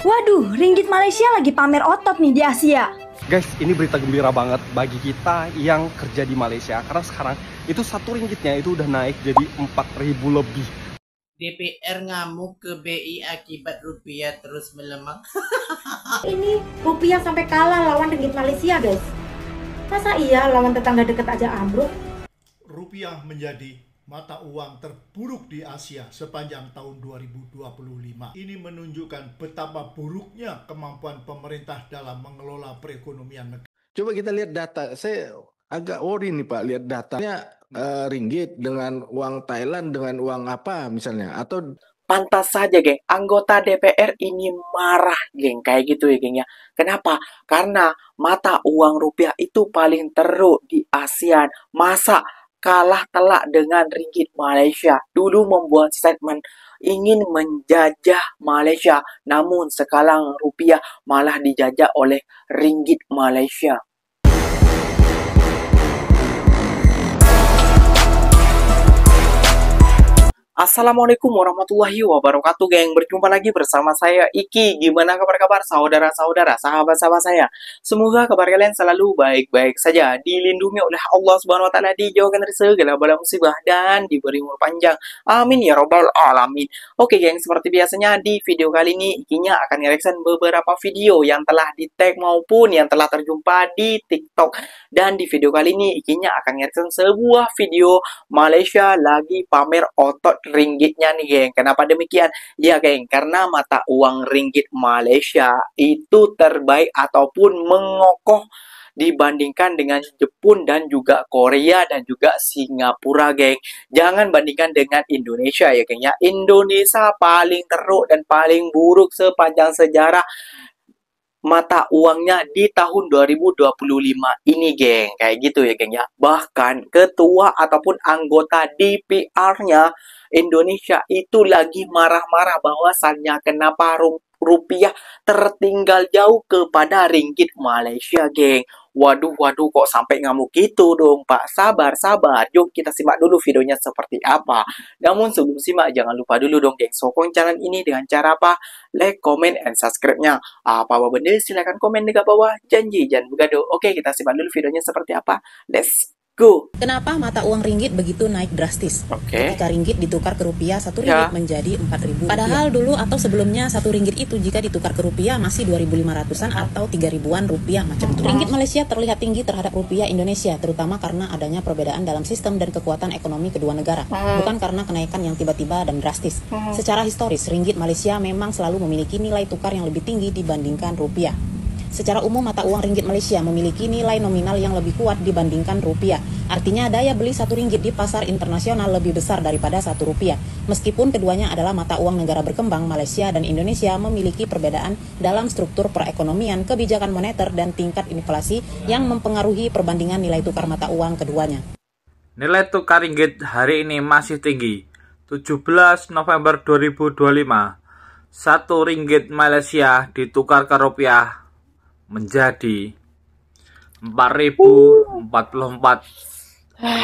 Waduh, ringgit Malaysia lagi pamer otot nih di Asia. Guys, ini berita gembira banget bagi kita yang kerja di Malaysia. Karena sekarang itu satu ringgitnya itu udah naik jadi 4.000 lebih. DPR ngamuk ke BI akibat rupiah terus melemah. Ini rupiah sampai kalah lawan ringgit Malaysia, guys. Masa iya lawan tetangga dekat aja ambruk? Rupiah menjadi mata uang terburuk di Asia sepanjang tahun 2025. Ini menunjukkan betapa buruknya kemampuan pemerintah dalam mengelola perekonomian negara. Coba kita lihat data. Saya agak worry nih Pak, lihat datanya ringgit dengan uang Thailand dengan uang apa misalnya, atau Pantas saja, geng. Anggota DPR ini marah, geng. Kayak gitu ya, geng ya. Kenapa? Karena mata uang rupiah itu paling teruk di ASEAN. Masa kalah telak dengan ringgit Malaysia? Dulu membuat statement ingin menjajah Malaysia. Namun sekarang rupiah malah dijajah oleh ringgit Malaysia. Assalamualaikum warahmatullahi wabarakatuh, geng. Berjumpa lagi bersama saya Iki. Gimana kabar-kabar saudara-saudara, sahabat-sahabat saya? Semoga kabar kalian selalu baik-baik saja, dilindungi oleh Allah Subhanahu wa taala, dijauhkan dari segala bala musibah dan diberi umur panjang. Amin ya robbal alamin. Oke, geng, seperti biasanya di video kali ini Ikinya akan nge-reaction beberapa video yang telah di-tag maupun yang telah terjumpa di TikTok. Dan di video kali ini Ikinya akan nge-reaction sebuah video Malaysia lagi pamer otot ringgitnya nih, geng. Kenapa demikian? Ya, geng, karena mata uang ringgit Malaysia itu terbaik ataupun mengokoh dibandingkan dengan Jepun dan juga Korea dan juga Singapura, geng. Jangan bandingkan dengan Indonesia ya, geng ya. Indonesia paling teruk dan paling buruk sepanjang sejarah mata uangnya di tahun 2025 ini, geng. Kayak gitu ya, geng ya. Bahkan ketua ataupun anggota DPR-nya Indonesia itu lagi marah-marah bahwasannya kenapa rupiah tertinggal jauh kepada ringgit Malaysia, geng. Waduh, kok sampai ngamuk gitu dong, Pak? Sabar. Yuk kita simak dulu videonya seperti apa. Namun sebelum simak, jangan lupa dulu dong, geng. Sokong channel ini dengan cara apa? Like, comment, and subscribe-nya. Apa benda, silahkan komen di bawah. Janji, jangan begaduh. Oke, kita simak dulu videonya seperti apa. Let's go. Kenapa mata uang ringgit begitu naik drastis? Ketika ringgit ditukar ke rupiah, satu ringgit menjadi 4.000. Padahal dulu atau sebelumnya satu ringgit itu jika ditukar ke rupiah masih 2.500-an atau 3.000-an rupiah macam itu. Ringgit Malaysia terlihat tinggi terhadap rupiah Indonesia, terutama karena adanya perbedaan dalam sistem dan kekuatan ekonomi kedua negara, bukan karena kenaikan yang tiba-tiba dan drastis. Secara historis, ringgit Malaysia memang selalu memiliki nilai tukar yang lebih tinggi dibandingkan rupiah. Secara umum, mata uang ringgit Malaysia memiliki nilai nominal yang lebih kuat dibandingkan rupiah. Artinya daya beli satu ringgit di pasar internasional lebih besar daripada satu rupiah. Meskipun keduanya adalah mata uang negara berkembang, Malaysia dan Indonesia memiliki perbedaan dalam struktur perekonomian, kebijakan moneter, dan tingkat inflasi yang mempengaruhi perbandingan nilai tukar mata uang keduanya. Nilai tukar ringgit hari ini masih tinggi. 17 November 2025, satu ringgit Malaysia ditukar ke rupiah menjadi 4.044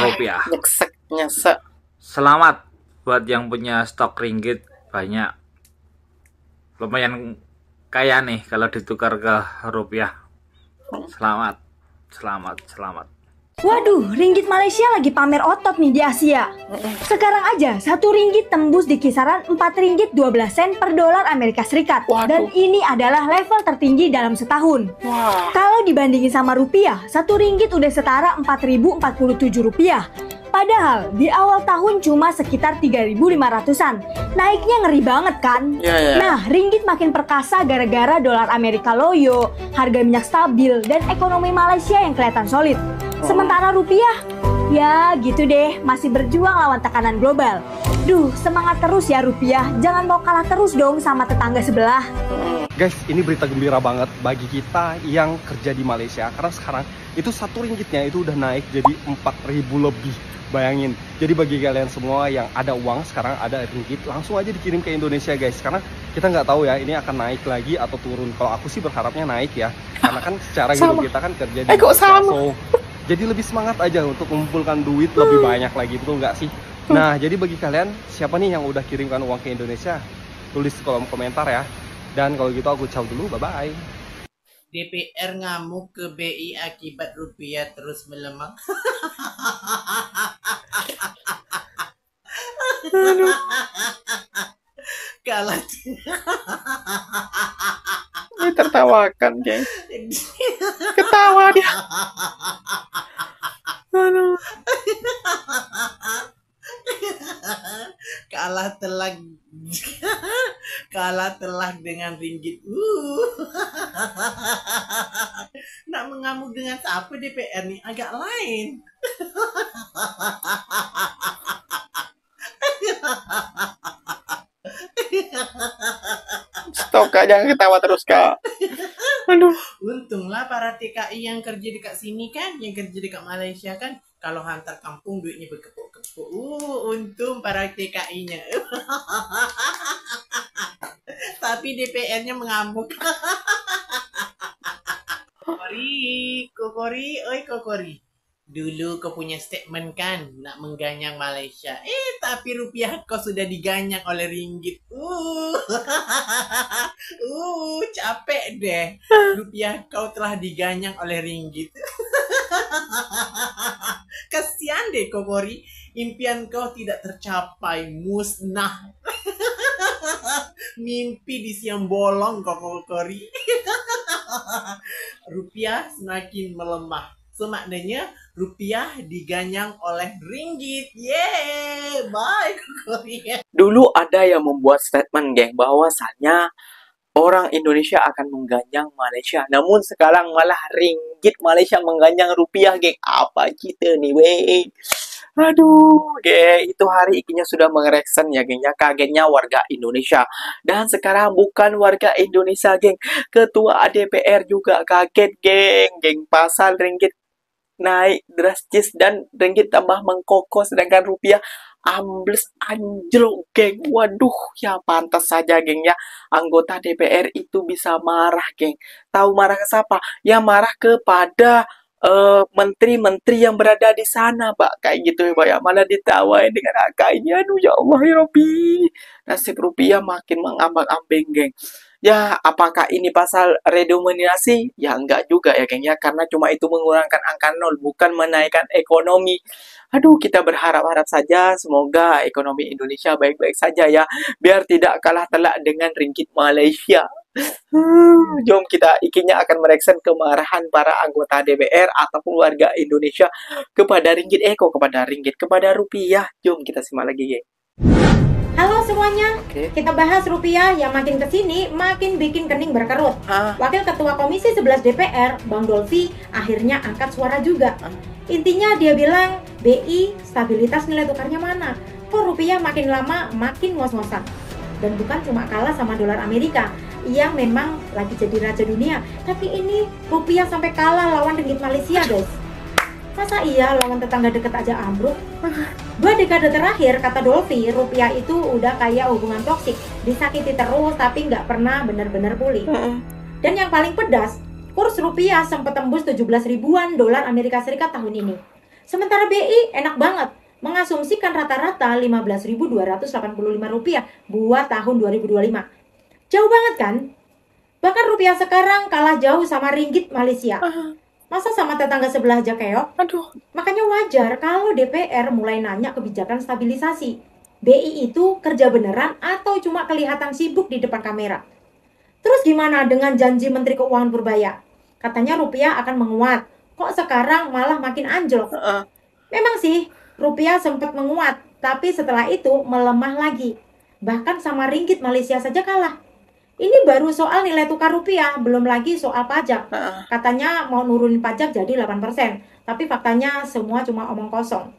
rupiah. Nyesek. Selamat buat yang punya stok ringgit banyak. Lumayan kaya nih kalau ditukar ke rupiah. Selamat. Waduh, ringgit Malaysia lagi pamer otot nih di Asia. Sekarang aja satu ringgit tembus di kisaran 4 ringgit 12 sen per dolar Amerika Serikat. Dan ini adalah level tertinggi dalam setahun. Kalau dibandingin sama rupiah, satu ringgit udah setara 4.047 rupiah. Padahal di awal tahun cuma sekitar 3.500-an. Naiknya ngeri banget kan? Nah, ringgit makin perkasa gara-gara dolar Amerika loyo, harga minyak stabil, dan ekonomi Malaysia yang kelihatan solid. Sementara rupiah, ya gitu deh, masih berjuang lawan tekanan global. Duh, semangat terus ya rupiah, jangan mau kalah terus dong sama tetangga sebelah. Guys, ini berita gembira banget bagi kita yang kerja di Malaysia. Karena sekarang itu satu ringgitnya itu udah naik jadi 4.000 lebih. Bayangin, jadi bagi kalian semua yang ada uang sekarang ada ringgit, langsung aja dikirim ke Indonesia, guys. Karena kita nggak tahu ya ini akan naik lagi atau turun. Kalau aku sih berharapnya naik ya, karena kan secara hidup kita kan kerja di so, jadi lebih semangat aja untuk mengumpulkan duit lebih banyak lagi, betul nggak sih? Nah, jadi bagi kalian siapa nih yang udah kirimkan uang ke Indonesia, tulis di kolom komentar ya. Dan kalau gitu aku ciao dulu, bye-bye. DPR ngamuk ke BI akibat rupiah terus melemah. Kalah. Ini tertawakan, geng. Ketawa dia. Aduh. Kalah telak dengan ringgit. Nak mengamuk dengan siapa DPR nih agak lain. Stop Kak, jangan ketawa terus Kak. Aduh. Untunglah para TKI yang kerja dekat sini kan, yang kerja dekat Malaysia kan, kalau hantar kampung duitnya berkepuk-kepuk. Untung para TKI-nya. Tapi DPR-nya mengamuk. Kokori. Dulu kau punya statement kan nak mengganyang Malaysia. Tapi rupiah kau sudah diganyang oleh ringgit. Capek deh. Rupiah kau telah diganyang oleh ringgit. Kasihan deh Kokori. Impian kau tidak tercapai, musnah. Mimpi di siang bolong Kokori. Rupiah semakin melemah. Semaknanya rupiah diganyang oleh ringgit. Yeay, bye Korea. Dulu ada yang membuat statement, geng, bahwasanya orang Indonesia akan mengganyang Malaysia. Namun sekarang malah ringgit Malaysia mengganyang rupiah, geng. Apa kita nih, weh? Aduh, geng, itu hari ikinya sudah mengereksen ya, geng, ya. Kagetnya warga Indonesia. Dan sekarang bukan warga Indonesia, geng. Ketua DPR juga kaget, geng. Pasal ringgit naik drastis dan ringgit tambah mengkokos, sedangkan rupiah ambles anjlok, geng. Waduh, ya pantas saja, geng, ya. Anggota DPR itu bisa marah, geng. Tahu marah ke siapa? Ya marah kepada menteri-menteri yang berada di sana, Pak. Kayak gitu ya, Pak, ya. Malah ditawain dengan angkanya. Aduh, ya Allah, ya Rabbi. Nasib rupiah makin mengambang-ambing, geng. Ya, apakah ini pasal redenominasi? Ya, enggak juga ya, geng, ya. Karena cuma itu mengurangkan angka nol, bukan menaikkan ekonomi. Aduh, kita berharap-harap saja semoga ekonomi Indonesia baik-baik saja ya. Biar tidak kalah telak dengan ringgit Malaysia. Jom kita ikinya akan mereksen kemarahan para anggota DPR ataupun warga Indonesia kepada ringgit, kepada rupiah. Jom kita simak lagi, geng. Halo semuanya, kita bahas rupiah yang makin kesini makin bikin kening berkerut. Wakil Ketua Komisi 11 DPR, Bang Dolfi, akhirnya angkat suara juga. Intinya dia bilang, BI stabilitas nilai tukarnya mana? Kok rupiah makin lama makin ngos-ngosan? Dan bukan cuma kalah sama dolar Amerika yang memang lagi jadi raja dunia, tapi ini rupiah sampai kalah lawan ringgit Malaysia, guys. Masa iya lawan tetangga deket aja ambruk? 2 dekade terakhir, kata Dolfi, rupiah itu udah kayak hubungan toksik, disakiti terus tapi nggak pernah benar-benar pulih. Dan yang paling pedas, kurs rupiah sempat tembus 17 ribuan dolar Amerika Serikat tahun ini. Sementara BI enak banget, mengasumsikan rata-rata 15.285 rupiah buat tahun 2025. Jauh banget kan? Bahkan rupiah sekarang kalah jauh sama ringgit Malaysia. Masa sama tetangga sebelah aja keok? Aduh. Makanya wajar kalau DPR mulai nanya kebijakan stabilisasi. BI itu kerja beneran atau cuma kelihatan sibuk di depan kamera? Terus gimana dengan janji Menteri Keuangan Purbaya? Katanya rupiah akan menguat. Kok sekarang malah makin anjlok? Memang sih, rupiah sempat menguat, tapi setelah itu melemah lagi. Bahkan sama ringgit Malaysia saja kalah. Ini baru soal nilai tukar rupiah, belum lagi soal pajak. Katanya mau nurunin pajak jadi 8%, tapi faktanya semua cuma omong kosong.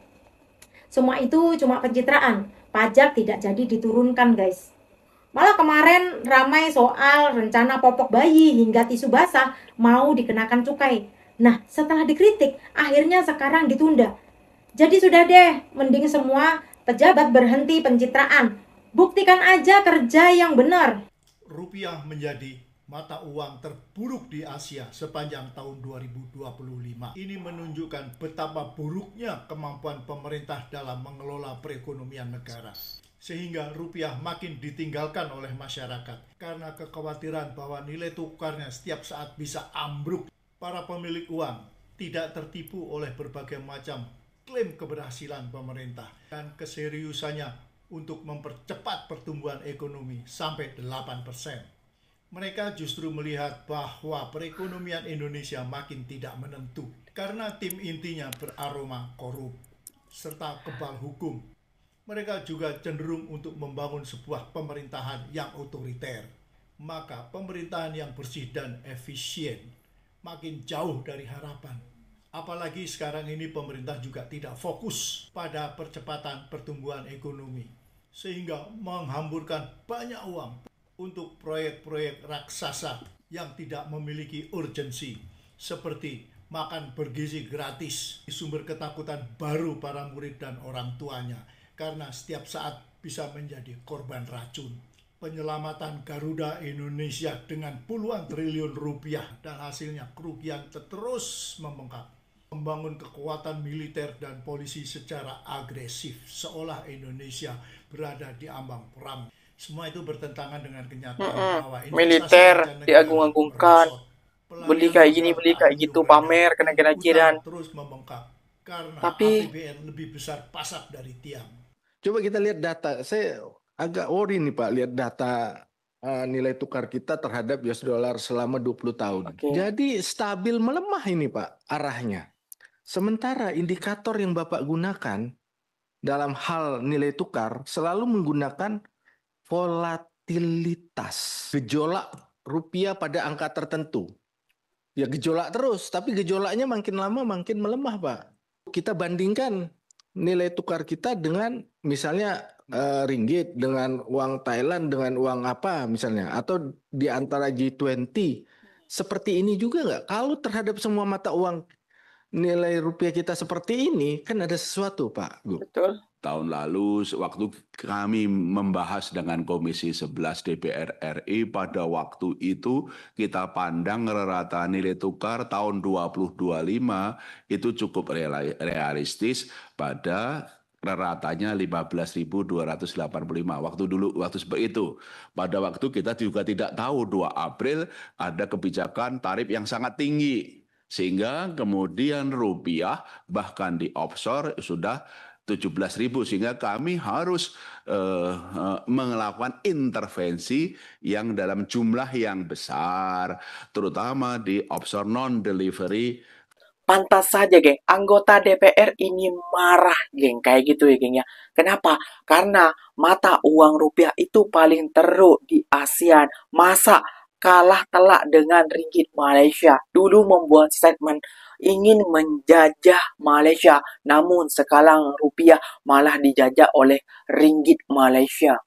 Semua itu cuma pencitraan, pajak tidak jadi diturunkan, guys. Malah kemarin ramai soal rencana popok bayi hingga tisu basah mau dikenakan cukai. Nah, setelah dikritik, akhirnya sekarang ditunda. Jadi sudah deh, mending semua pejabat berhenti pencitraan. Buktikan aja kerja yang benar. Rupiah menjadi mata uang terburuk di Asia sepanjang tahun 2025. Ini menunjukkan betapa buruknya kemampuan pemerintah dalam mengelola perekonomian negara. sehingga rupiah makin ditinggalkan oleh masyarakat. Karena kekhawatiran bahwa nilai tukarnya setiap saat bisa ambruk, para pemilik uang tidak tertipu oleh berbagai macam klaim keberhasilan pemerintah dan keseriusannya untuk mempercepat pertumbuhan ekonomi sampai 8%. Mereka justru melihat bahwa perekonomian Indonesia makin tidak menentu karena tim intinya beraroma korup serta kebal hukum. Mereka juga cenderung untuk membangun sebuah pemerintahan yang otoriter. Maka pemerintahan yang bersih dan efisien makin jauh dari harapan. Apalagi sekarang ini pemerintah juga tidak fokus pada percepatan pertumbuhan ekonomi, sehingga menghamburkan banyak uang untuk proyek-proyek raksasa yang tidak memiliki urgensi, seperti makan bergizi gratis, sumber ketakutan baru para murid dan orang tuanya, karena setiap saat bisa menjadi korban racun. Penyelamatan Garuda Indonesia dengan puluhan triliun rupiah dan hasilnya kerugian terus membengkak. Membangun kekuatan militer dan polisi secara agresif, seolah Indonesia berada di ambang perang. Semua itu bertentangan dengan kenyataan bahwa militer diagung-agungkan, beli kayak gini, beli kayak gitu, pamer ke negara jiran. Terus membengkak karena Tapi APBN lebih besar pasak dari tiang. Coba kita lihat data. Saya agak worry nih Pak, lihat data nilai tukar kita terhadap US dollar selama 20 tahun. Jadi stabil melemah ini Pak arahnya. Sementara indikator yang Bapak gunakan dalam hal nilai tukar selalu menggunakan volatilitas, gejolak rupiah pada angka tertentu. Ya gejolak terus, tapi gejolaknya makin lama makin melemah Pak. Kita bandingkan nilai tukar kita dengan misalnya ringgit, dengan uang Thailand, dengan uang apa misalnya, atau di antara G20. Seperti ini juga nggak? Kalau terhadap semua mata uang nilai rupiah kita seperti ini, kan ada sesuatu Pak Gu. betul. Tahun lalu waktu kami membahas dengan Komisi 11 DPR RI, pada waktu itu kita pandang rata nilai tukar tahun 2025 itu cukup realistis pada ratanya 15.285 waktu seperti itu. Pada waktu kita juga tidak tahu 2 April ada kebijakan tarif yang sangat tinggi, sehingga kemudian rupiah bahkan di offshore sudah 17.000, sehingga kami harus melakukan intervensi yang dalam jumlah yang besar, terutama di offshore non-delivery. Pantas saja, geng. Anggota DPR ini marah, geng. Kayak gitu ya, geng ya. Kenapa? Karena mata uang rupiah itu paling teruk di ASEAN. Masa kalah telak dengan ringgit Malaysia? Dulu membuat statement ingin menjajah Malaysia, namun sekarang rupiah malah dijajah oleh ringgit Malaysia.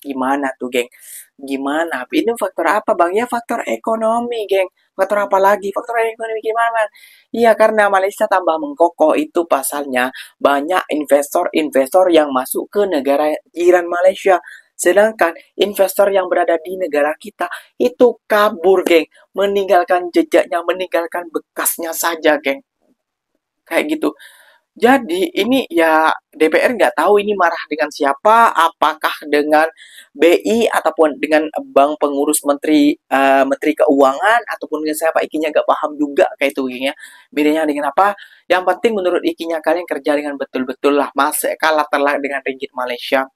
Gimana tuh, geng? Gimana? Ini faktor apa, Bang? Ya faktor ekonomi, geng. Faktor apa lagi? Faktor ekonomi gimana? Iya, karena Malaysia tambah mengkokoh, itu pasalnya banyak investor-investor yang masuk ke negara jiran Malaysia. Sedangkan investor yang berada di negara kita itu kabur, geng. Meninggalkan jejaknya, meninggalkan bekasnya saja, geng. Kayak gitu. Jadi ini ya DPR nggak tahu ini marah dengan siapa, apakah dengan BI ataupun dengan bank pengurus menteri keuangan ataupun dengan siapa, ikinya nggak paham juga kayak itu, geng ya. Bedanya dengan apa? Yang penting menurut ikinya kalian kerja dengan betul-betul lah, masih kalah telak dengan ringgit Malaysia.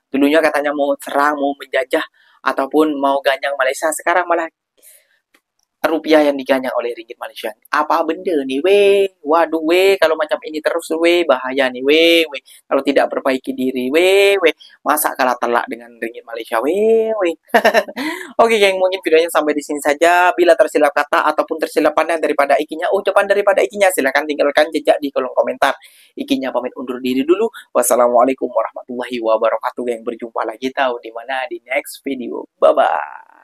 Dulunya katanya mau serang, mau menjajah ataupun mau ganyang Malaysia, sekarang malah rupiah yang diganyang oleh ringgit Malaysia. Apa benda nih, weh? Waduh, weh, kalau macam ini terus, weh, bahaya nih, weh. Kalau tidak perbaiki diri, weh. Masa kalah telak dengan ringgit Malaysia, weh. Oke, geng, mungkin videonya sampai di sini saja. Bila tersilap kata ataupun tersilap pandang daripada ikinya, ucapan daripada ikinya, silahkan tinggalkan jejak di kolom komentar. Ikinya pamit undur diri dulu. Wassalamualaikum warahmatullahi wabarakatuh, geng. Berjumpa lagi tahu di mana di next video. Bye-bye.